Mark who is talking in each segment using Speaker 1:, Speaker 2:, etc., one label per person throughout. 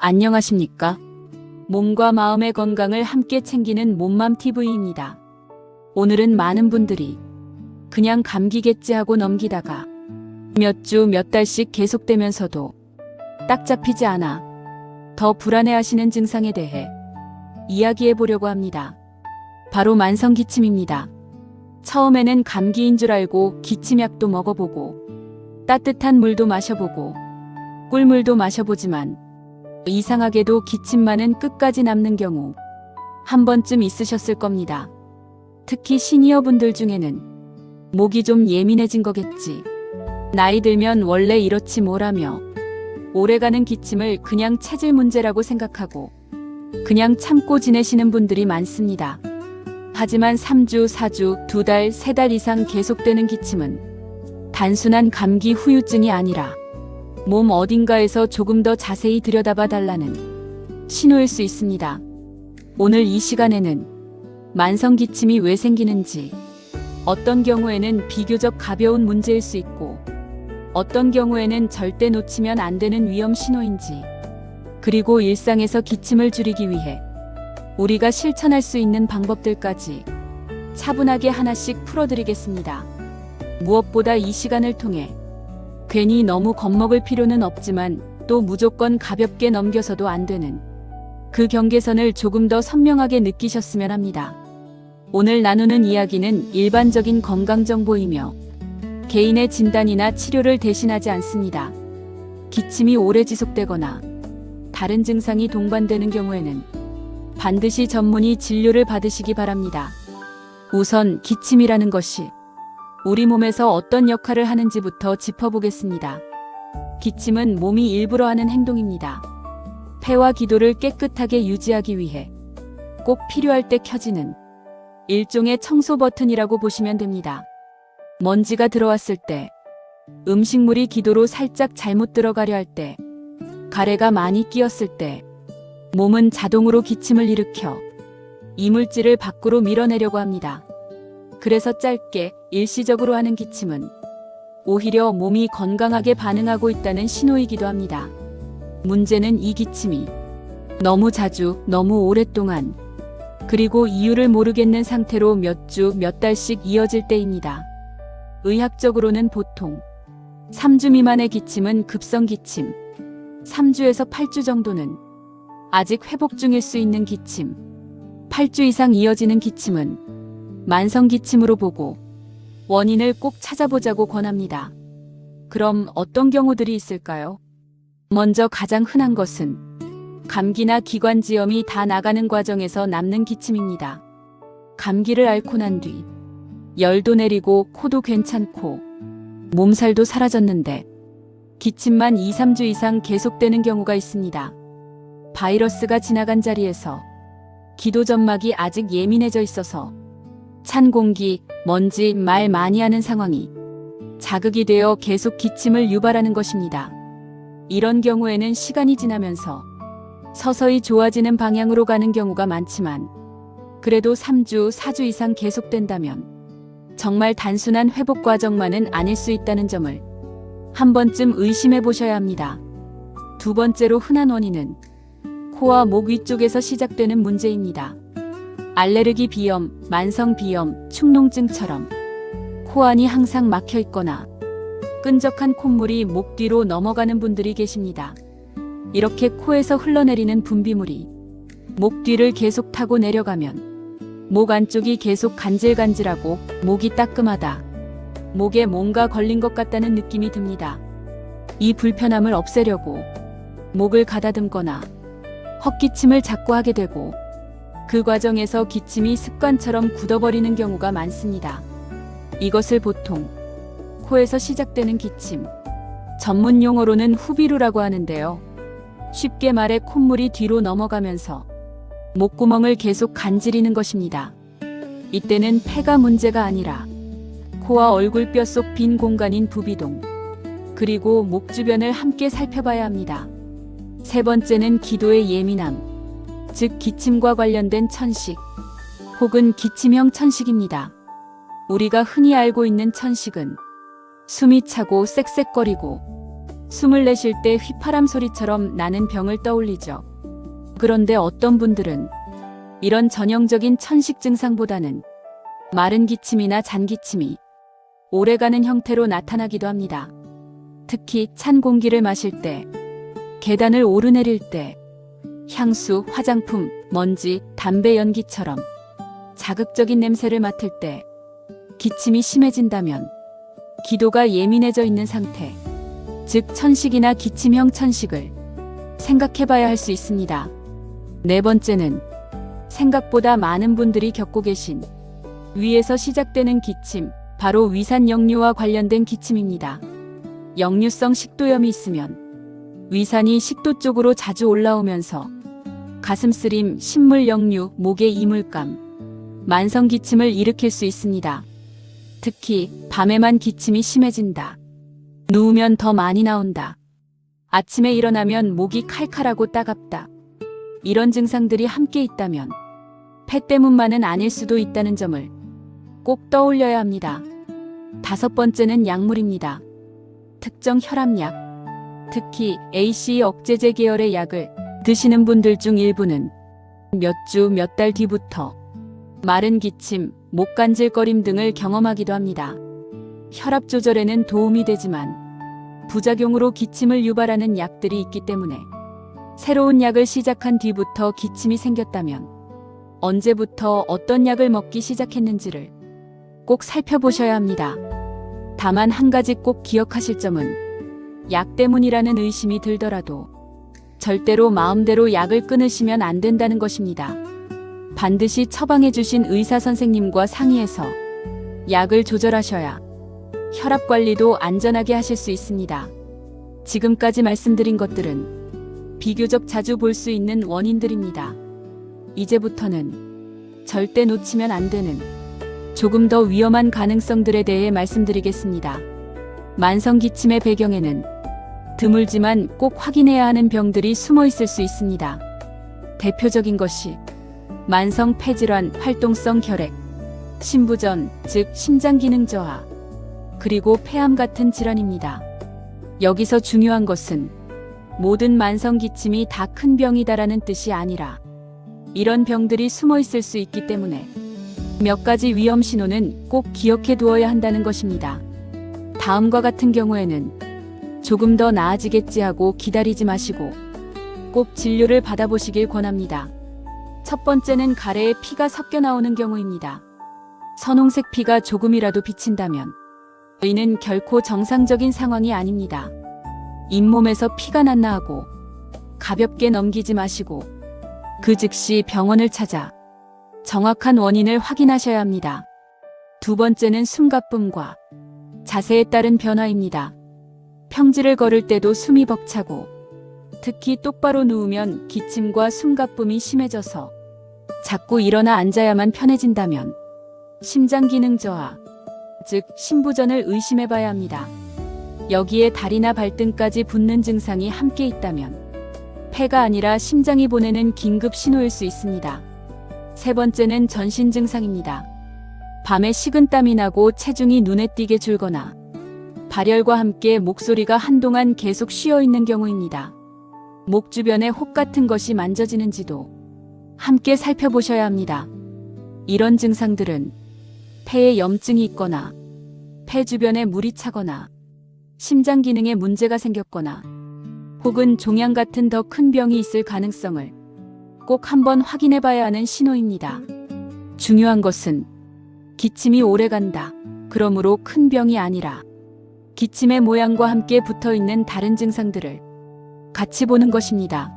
Speaker 1: 안녕하십니까? 몸과 마음의 건강을 함께 챙기는 몸맘TV입니다. 오늘은 많은 분들이 그냥 감기겠지 하고 넘기다가 몇 주, 몇 달씩 계속되면서도 딱 잡히지 않아 더 불안해하시는 증상에 대해 이야기해 보려고 합니다. 바로 만성기침입니다. 처음에는 감기인 줄 알고 기침약도 먹어보고 따뜻한 물도 마셔보고 꿀물도 마셔보지만 이상하게도 기침만은 끝까지 남는 경우 한 번쯤 있으셨을 겁니다. 특히 시니어분들 중에는 목이 좀 예민해진 거겠지. 나이 들면 원래 이렇지 뭐라며 오래가는 기침을 그냥 체질 문제라고 생각하고 그냥 참고 지내시는 분들이 많습니다. 하지만 3주, 4주, 2달, 3달 이상 계속되는 기침은 단순한 감기 후유증이 아니라 몸 어딘가에서 조금 더 자세히 들여다봐 달라는 신호일 수 있습니다. 오늘 이 시간에는 만성기침이 왜 생기는지, 어떤 경우에는 비교적 가벼운 문제일 수 있고 어떤 경우에는 절대 놓치면 안 되는 위험 신호인지, 그리고 일상에서 기침을 줄이기 위해 우리가 실천할 수 있는 방법들까지 차분하게 하나씩 풀어드리겠습니다. 무엇보다 이 시간을 통해 괜히 너무 겁먹을 필요는 없지만 또 무조건 가볍게 넘겨서도 안 되는 그 경계선을 조금 더 선명하게 느끼셨으면 합니다. 오늘 나누는 이야기는 일반적인 건강정보이며 개인의 진단이나 치료를 대신하지 않습니다. 기침이 오래 지속되거나 다른 증상이 동반되는 경우에는 반드시 전문의 진료를 받으시기 바랍니다. 우선 기침이라는 것이 우리 몸에서 어떤 역할을 하는지부터 짚어보겠습니다. 기침은 몸이 일부러 하는 행동입니다. 폐와 기도를 깨끗하게 유지하기 위해 꼭 필요할 때 켜지는 일종의 청소 버튼이라고 보시면 됩니다. 먼지가 들어왔을 때, 음식물이 기도로 살짝 잘못 들어가려 할 때, 가래가 많이 끼었을 때, 몸은 자동으로 기침을 일으켜 이물질을 밖으로 밀어내려고 합니다. 그래서 짧게 일시적으로 하는 기침은 오히려 몸이 건강하게 반응하고 있다는 신호이기도 합니다. 문제는 이 기침이 너무 자주, 너무 오랫동안, 그리고 이유를 모르겠는 상태로 몇 주, 몇 달씩 이어질 때입니다. 의학적으로는 보통 3주 미만의 기침은 급성기침, 3주에서 8주 정도는 아직 회복 중일 수 있는 기침, 8주 이상 이어지는 기침은 만성기침으로 보고 원인을 꼭 찾아보자고 권합니다. 그럼 어떤 경우들이 있을까요? 먼저 가장 흔한 것은 감기나 기관지염이 다 나가는 과정에서 남는 기침입니다. 감기를 앓고 난 뒤 열도 내리고 코도 괜찮고 몸살도 사라졌는데 기침만 2, 3주 이상 계속되는 경우가 있습니다. 바이러스가 지나간 자리에서 기도 점막이 아직 예민해져 있어서 찬 공기, 먼지, 말 많이 하는 상황이 자극이 되어 계속 기침을 유발하는 것입니다. 이런 경우에는 시간이 지나면서 서서히 좋아지는 방향으로 가는 경우가 많지만 그래도 3주, 4주 이상 계속된다면 정말 단순한 회복 과정만은 아닐 수 있다는 점을 한 번쯤 의심해 보셔야 합니다. 두 번째로 흔한 원인은 코와 목 위쪽에서 시작되는 문제입니다. 알레르기 비염, 만성 비염, 축농증처럼 코안이 항상 막혀 있거나 끈적한 콧물이 목 뒤로 넘어가는 분들이 계십니다. 이렇게 코에서 흘러내리는 분비물이 목 뒤를 계속 타고 내려가면 목 안쪽이 계속 간질간질하고 목이 따끔하다, 목에 뭔가 걸린 것 같다는 느낌이 듭니다. 이 불편함을 없애려고 목을 가다듬거나 헛기침을 자꾸 하게 되고 그 과정에서 기침이 습관처럼 굳어버리는 경우가 많습니다. 이것을 보통 코에서 시작되는 기침, 전문 용어로는 후비루라고 하는데요. 쉽게 말해 콧물이 뒤로 넘어가면서 목구멍을 계속 간지리는 것입니다. 이때는 폐가 문제가 아니라 코와 얼굴뼈 속 빈 공간인 부비동, 그리고 목 주변을 함께 살펴봐야 합니다. 세 번째는 기도의 예민함, 즉 기침과 관련된 천식 혹은 기침형 천식입니다. 우리가 흔히 알고 있는 천식은 숨이 차고 쌕쌕거리고 숨을 내쉴 때 휘파람 소리처럼 나는 병을 떠올리죠. 그런데 어떤 분들은 이런 전형적인 천식 증상보다는 마른 기침이나 잔기침이 오래가는 형태로 나타나기도 합니다. 특히 찬 공기를 마실 때, 계단을 오르내릴 때, 향수, 화장품, 먼지, 담배 연기처럼 자극적인 냄새를 맡을 때 기침이 심해진다면 기도가 예민해져 있는 상태, 즉 천식이나 기침형 천식을 생각해봐야 할 수 있습니다. 네 번째는 생각보다 많은 분들이 겪고 계신 위에서 시작되는 기침, 바로 위산 역류와 관련된 기침입니다. 역류성 식도염이 있으면 위산이 식도 쪽으로 자주 올라오면서 가슴쓰림, 신물 역류, 목의 이물감, 만성 기침을 일으킬 수 있습니다. 특히 밤에만 기침이 심해진다. 누우면 더 많이 나온다. 아침에 일어나면 목이 칼칼하고 따갑다. 이런 증상들이 함께 있다면 폐 때문만은 아닐 수도 있다는 점을 꼭 떠올려야 합니다. 다섯 번째는 약물입니다. 특정 혈압약, 특히 ACE 억제제 계열의 약을 드시는 분들 중 일부는 몇 주, 몇 달 뒤부터 마른 기침, 목 간질거림 등을 경험하기도 합니다. 혈압 조절에는 도움이 되지만 부작용으로 기침을 유발하는 약들이 있기 때문에 새로운 약을 시작한 뒤부터 기침이 생겼다면 언제부터 어떤 약을 먹기 시작했는지를 꼭 살펴보셔야 합니다. 다만 한 가지 꼭 기억하실 점은 약 때문이라는 의심이 들더라도 절대로 마음대로 약을 끊으시면 안 된다는 것입니다. 반드시 처방해 주신 의사 선생님과 상의해서 약을 조절하셔야 혈압 관리도 안전하게 하실 수 있습니다. 지금까지 말씀드린 것들은 비교적 자주 볼 수 있는 원인들입니다. 이제부터는 절대 놓치면 안 되는 조금 더 위험한 가능성들에 대해 말씀드리겠습니다. 만성 기침의 배경에는 드물지만 꼭 확인해야 하는 병들이 숨어 있을 수 있습니다. 대표적인 것이 만성 폐질환, 활동성 결핵, 심부전, 즉 심장 기능 저하, 그리고 폐암 같은 질환입니다. 여기서 중요한 것은 모든 만성 기침이 다 큰 병이다라는 뜻이 아니라 이런 병들이 숨어 있을 수 있기 때문에 몇 가지 위험 신호는 꼭 기억해 두어야 한다는 것입니다. 다음과 같은 경우에는 조금 더 나아지겠지 하고 기다리지 마시고 꼭 진료를 받아보시길 권합니다. 첫 번째는 가래에 피가 섞여 나오는 경우입니다. 선홍색 피가 조금이라도 비친다면 이는 결코 정상적인 상황이 아닙니다. 잇몸에서 피가 났나 하고 가볍게 넘기지 마시고 그 즉시 병원을 찾아 정확한 원인을 확인하셔야 합니다. 두 번째는 숨가쁨과 자세에 따른 변화입니다. 평지를 걸을 때도 숨이 벅차고 특히 똑바로 누우면 기침과 숨가쁨이 심해져서 자꾸 일어나 앉아야만 편해진다면 심장 기능 저하, 즉 심부전을 의심해 봐야 합니다. 여기에 다리나 발등까지 붓는 증상이 함께 있다면 폐가 아니라 심장이 보내는 긴급 신호일 수 있습니다. 세 번째는 전신 증상입니다. 밤에 식은땀이 나고 체중이 눈에 띄게 줄거나 발열과 함께 목소리가 한동안 계속 쉬어 있는 경우입니다. 목 주변에 혹 같은 것이 만져지는지도 함께 살펴보셔야 합니다. 이런 증상들은 폐에 염증이 있거나 폐 주변에 물이 차거나 심장 기능에 문제가 생겼거나 혹은 종양 같은 더 큰 병이 있을 가능성을 꼭 한번 확인해 봐야 하는 신호입니다. 중요한 것은 기침이 오래 간다. 그러므로 큰 병이 아니라 기침의 모양과 함께 붙어 있는 다른 증상들을 같이 보는 것입니다.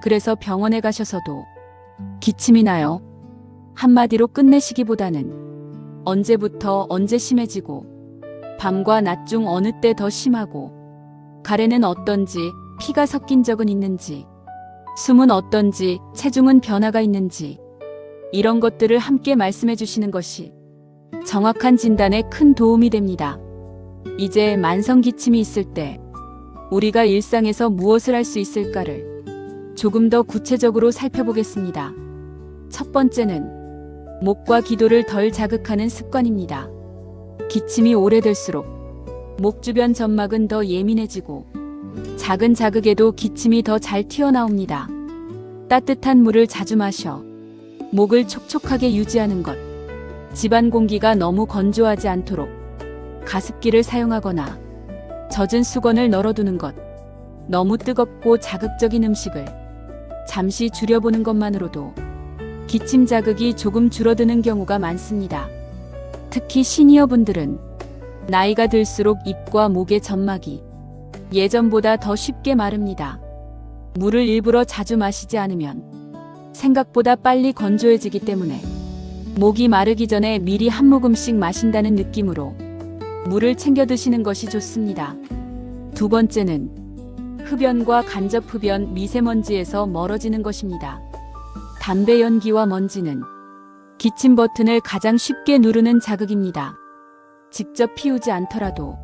Speaker 1: 그래서 병원에 가셔서도 기침이 나요. 한마디로 끝내시기보다는 언제부터 언제 심해지고 밤과 낮 중 어느 때 더 심하고 가래는 어떤지, 피가 섞인 적은 있는지, 숨은 어떤지, 체중은 변화가 있는지 이런 것들을 함께 말씀해 주시는 것이 정확한 진단에 큰 도움이 됩니다. 이제 만성 기침이 있을 때 우리가 일상에서 무엇을 할 수 있을까를 조금 더 구체적으로 살펴보겠습니다. 첫 번째는 목과 기도를 덜 자극하는 습관입니다. 기침이 오래될수록 목 주변 점막은 더 예민해지고 작은 자극에도 기침이 더 잘 튀어나옵니다. 따뜻한 물을 자주 마셔 목을 촉촉하게 유지하는 것. 집안 공기가 너무 건조하지 않도록 가습기를 사용하거나 젖은 수건을 널어두는 것. 너무 뜨겁고 자극적인 음식을 잠시 줄여보는 것만으로도 기침 자극이 조금 줄어드는 경우가 많습니다. 특히 시니어분들은 나이가 들수록 입과 목의 점막이 예전보다 더 쉽게 마릅니다. 물을 일부러 자주 마시지 않으면 생각보다 빨리 건조해지기 때문에 목이 마르기 전에 미리 한 모금씩 마신다는 느낌으로 물을 챙겨 드시는 것이 좋습니다. 두 번째는 흡연과 간접 흡연, 미세먼지에서 멀어지는 것입니다. 담배 연기와 먼지는 기침 버튼을 가장 쉽게 누르는 자극입니다. 직접 피우지 않더라도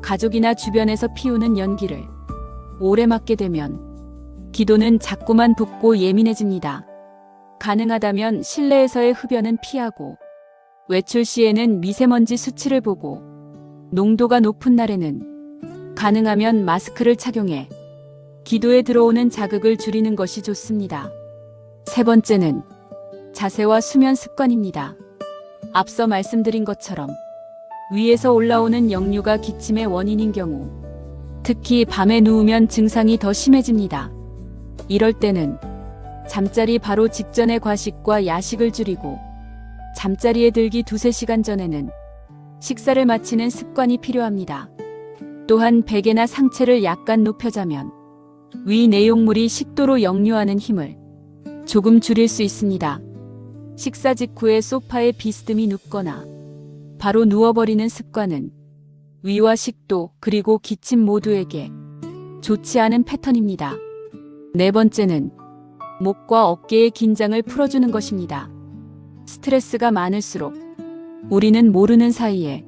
Speaker 1: 가족이나 주변에서 피우는 연기를 오래 맡게 되면 기도는 자꾸만 붓고 예민해집니다. 가능하다면 실내에서의 흡연은 피하고 외출 시에는 미세먼지 수치를 보고 농도가 높은 날에는 가능하면 마스크를 착용해 기도에 들어오는 자극을 줄이는 것이 좋습니다. 세 번째는 자세와 수면 습관입니다. 앞서 말씀드린 것처럼 위에서 올라오는 역류가 기침의 원인인 경우 특히 밤에 누우면 증상이 더 심해집니다. 이럴 때는 잠자리 바로 직전에 과식과 야식을 줄이고 잠자리에 들기 2-3시간 전에는 식사를 마치는 습관이 필요합니다. 또한 베개나 상체를 약간 높여 자면 위 내용물이 식도로 역류하는 힘을 조금 줄일 수 있습니다. 식사 직후에 소파에 비스듬히 눕거나 바로 누워버리는 습관은 위와 식도 그리고 기침 모두에게 좋지 않은 패턴입니다. 네 번째는 목과 어깨의 긴장을 풀어주는 것입니다. 스트레스가 많을수록 우리는 모르는 사이에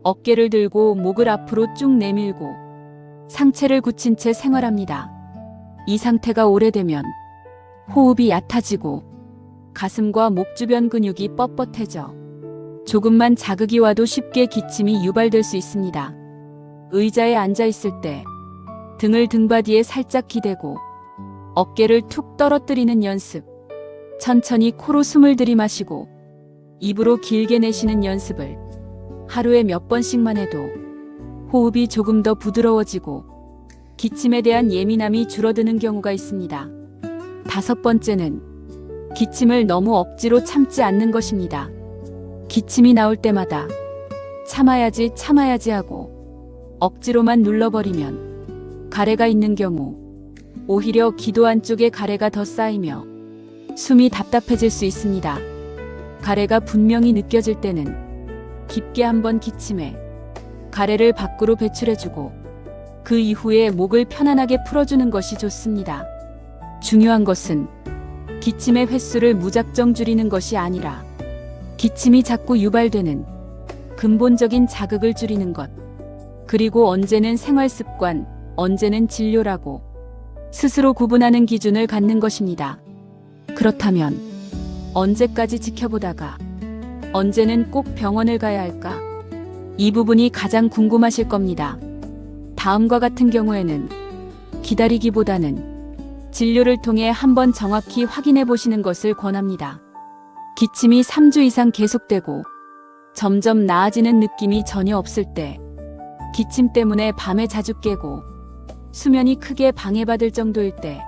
Speaker 1: 어깨를 들고 목을 앞으로 쭉 내밀고 상체를 굳힌 채 생활합니다. 이 상태가 오래되면 호흡이 얕아지고 가슴과 목 주변 근육이 뻣뻣해져 조금만 자극이 와도 쉽게 기침이 유발될 수 있습니다. 의자에 앉아 있을 때 등을 등받이에 살짝 기대고 어깨를 툭 떨어뜨리는 연습, 천천히 코로 숨을 들이마시고 입으로 길게 내쉬는 연습을 하루에 몇 번씩만 해도 호흡이 조금 더 부드러워지고 기침에 대한 예민함이 줄어드는 경우가 있습니다. 다섯 번째는 기침을 너무 억지로 참지 않는 것입니다. 기침이 나올 때마다 참아야지 하고 억지로만 눌러버리면 가래가 있는 경우 오히려 기도 안쪽에 가래가 더 쌓이며 숨이 답답해질 수 있습니다. 가래가 분명히 느껴질 때는 깊게 한번 기침해 가래를 밖으로 배출해주고 그 이후에 목을 편안하게 풀어주는 것이 좋습니다. 중요한 것은 기침의 횟수를 무작정 줄이는 것이 아니라 기침이 자꾸 유발되는 근본적인 자극을 줄이는 것. 그리고 언제는 생활습관, 언제는 진료라고 스스로 구분하는 기준을 갖는 것입니다. 그렇다면 언제까지 지켜보다가 언제는 꼭 병원을 가야 할까? 이 부분이 가장 궁금하실 겁니다. 다음과 같은 경우에는 기다리기보다는 진료를 통해 한번 정확히 확인해 보시는 것을 권합니다. 기침이 3주 이상 계속되고 점점 나아지는 느낌이 전혀 없을 때, 기침 때문에 밤에 자주 깨고 수면이 크게 방해받을 정도일 때,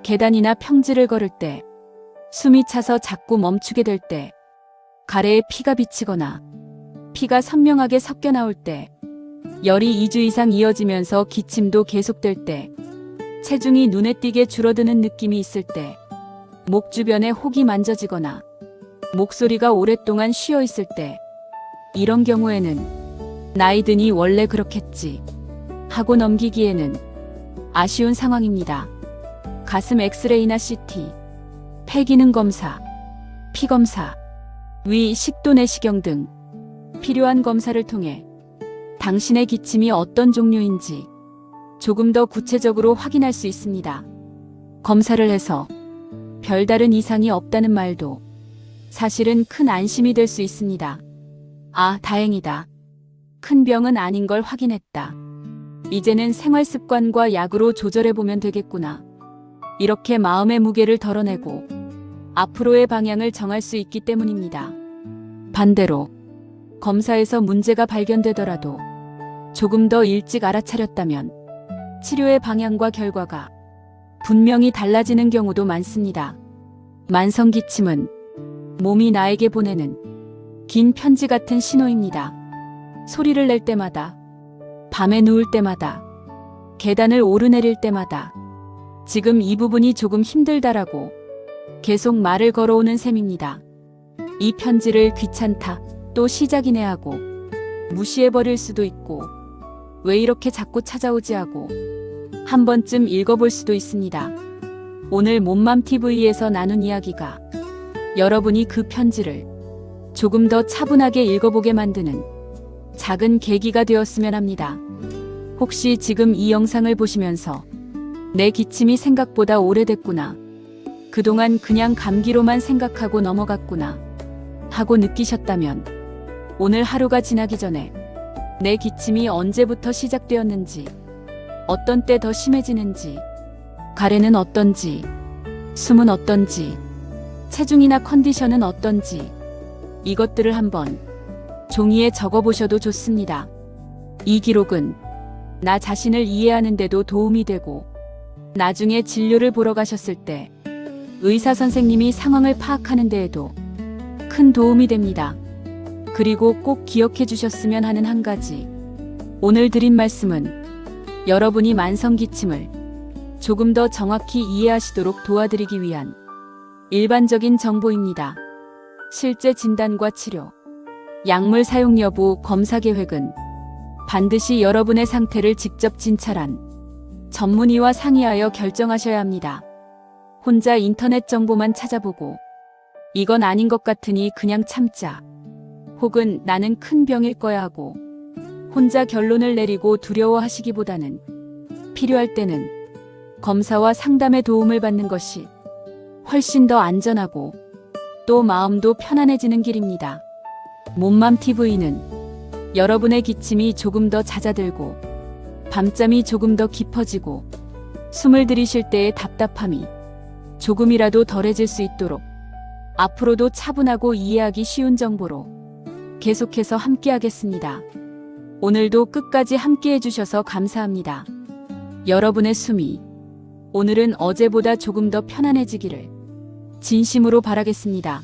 Speaker 1: 계단이나 평지를 걸을 때, 숨이 차서 자꾸 멈추게 될 때, 가래에 피가 비치거나 피가 선명하게 섞여 나올 때, 열이 2주 이상 이어지면서 기침도 계속될 때, 체중이 눈에 띄게 줄어드는 느낌이 있을 때, 목 주변에 혹이 만져지거나 목소리가 오랫동안 쉬어 있을 때, 이런 경우에는 나이 드니 원래 그렇겠지 하고 넘기기에는 아쉬운 상황입니다. 가슴 엑스레이나 CT, 폐기능 검사, 피 검사, 위, 식도 내시경 등 필요한 검사를 통해 당신의 기침이 어떤 종류인지 조금 더 구체적으로 확인할 수 있습니다. 검사를 해서 별다른 이상이 없다는 말도 사실은 큰 안심이 될 수 있습니다. 아, 다행이다. 큰 병은 아닌 걸 확인했다. 이제는 생활 습관과 약으로 조절해보면 되겠구나. 이렇게 마음의 무게를 덜어내고 앞으로의 방향을 정할 수 있기 때문입니다. 반대로 검사에서 문제가 발견되더라도 조금 더 일찍 알아차렸다면 치료의 방향과 결과가 분명히 달라지는 경우도 많습니다. 만성기침은 몸이 나에게 보내는 긴 편지 같은 신호입니다. 소리를 낼 때마다, 밤에 누울 때마다, 계단을 오르내릴 때마다 지금 이 부분이 조금 힘들다라고 계속 말을 걸어오는 셈입니다. 이 편지를 귀찮다, 또 시작이네 하고 무시해버릴 수도 있고 왜 이렇게 자꾸 찾아오지 하고 한 번쯤 읽어볼 수도 있습니다. 오늘 몸맘TV에서 나눈 이야기가 여러분이 그 편지를 조금 더 차분하게 읽어보게 만드는 작은 계기가 되었으면 합니다. 혹시 지금 이 영상을 보시면서 내 기침이 생각보다 오래됐구나, 그동안 그냥 감기로만 생각하고 넘어갔구나 하고 느끼셨다면 오늘 하루가 지나기 전에 내 기침이 언제부터 시작되었는지, 어떤 때 더 심해지는지, 가래는 어떤지, 숨은 어떤지, 체중이나 컨디션은 어떤지 이것들을 한번 종이에 적어보셔도 좋습니다. 이 기록은 나 자신을 이해하는 데도 도움이 되고 나중에 진료를 보러 가셨을 때 의사 선생님이 상황을 파악하는 데에도 큰 도움이 됩니다. 그리고 꼭 기억해 주셨으면 하는 한 가지. 오늘 드린 말씀은 여러분이 만성기침을 조금 더 정확히 이해하시도록 도와드리기 위한 일반적인 정보입니다. 실제 진단과 치료, 약물 사용 여부, 검사 계획은 반드시 여러분의 상태를 직접 진찰한 전문의와 상의하여 결정하셔야 합니다. 혼자 인터넷 정보만 찾아보고 이건 아닌 것 같으니 그냥 참자, 혹은 나는 큰 병일 거야 하고 혼자 결론을 내리고 두려워하시기보다는 필요할 때는 검사와 상담의 도움을 받는 것이 훨씬 더 안전하고 또 마음도 편안해지는 길입니다. 몸맘TV는 여러분의 기침이 조금 더 잦아들고 밤잠이 조금 더 깊어지고 숨을 들이쉴 때의 답답함이 조금이라도 덜해질 수 있도록 앞으로도 차분하고 이해하기 쉬운 정보로 계속해서 함께하겠습니다. 오늘도 끝까지 함께해 주셔서 감사합니다. 여러분의 숨이 오늘은 어제보다 조금 더 편안해지기를 진심으로 바라겠습니다.